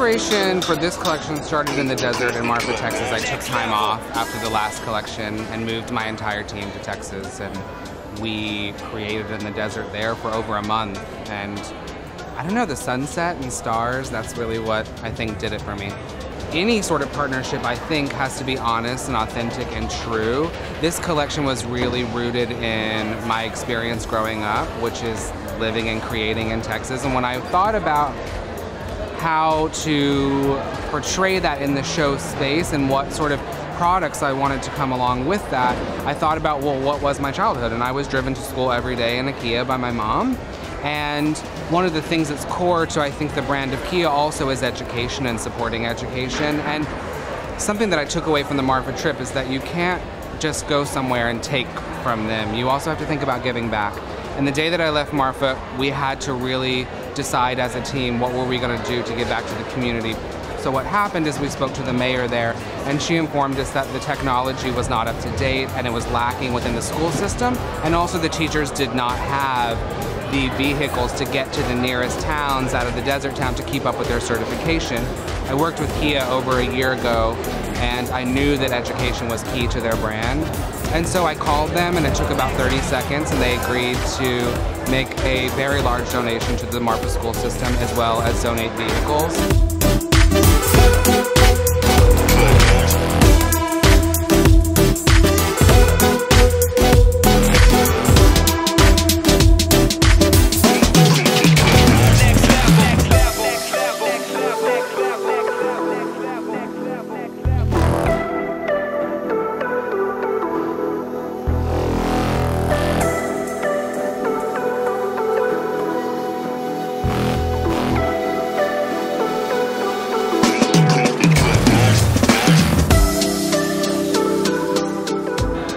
inspiration for this collection started in the desert in Marfa, Texas. I took time off after the last collection and moved my entire team to Texas, and we created in the desert there for over a month. And I don't know, the sunset and stars, that's really what I think did it for me. Any sort of partnership, I think, has to be honest and authentic and true. This collection was really rooted in my experience growing up, which is living and creating in Texas. And when I thought about how to portray that in the show space and what sort of products I wanted to come along with that, I thought about, well, what was my childhood? And I was driven to school every day in a Kia by my mom. And one of the things that's core to, I think, the brand of Kia also is education and supporting education. And something that I took away from the Marfa trip is that you can't just go somewhere and take from them. You also have to think about giving back. And the day that I left Marfa, we had to really decide as a team what were we going to do to give back to the community. So what happened is we spoke to the mayor there, and she informed us that the technology was not up to date and it was lacking within the school system, and also the teachers did not have the vehicles to get to the nearest towns out of the desert town to keep up with their certification. I worked with Kia over a year ago, and I knew that education was key to their brand. And so I called them, and it took about 30 seconds, and they agreed to make a very large donation to the Marfa school system, as well as donate vehicles.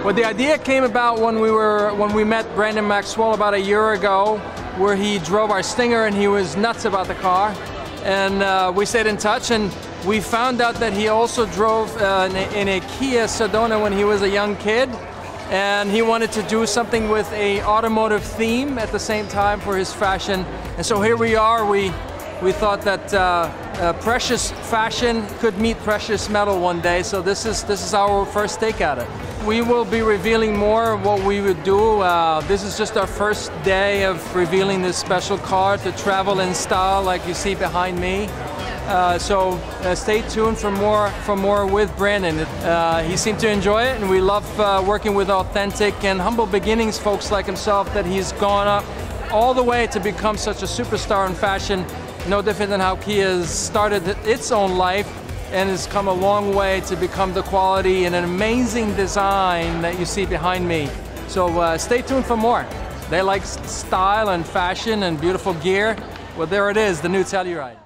Well, the idea came about when we met Brandon Maxwell about a year ago, where he drove our Stinger and he was nuts about the car. And we stayed in touch, and we found out that he also drove in a Kia Sedona when he was a young kid. And he wanted to do something with an automotive theme at the same time for his fashion. And so here we are. We thought that precious fashion could meet precious metal one day. So this is our first take at it. We will be revealing more of what we would do. This is just our first day of revealing this special car to travel in style, like you see behind me. So stay tuned for more with Brandon. He seemed to enjoy it, and we love working with authentic and humble beginnings folks like himself, that he's gone up all the way to become such a superstar in fashion. No different than how Kia has started its own life and has come a long way to become the quality and an amazing design that you see behind me. So stay tuned for more. They like style and fashion and beautiful gear. Well, there it is, the new Telluride.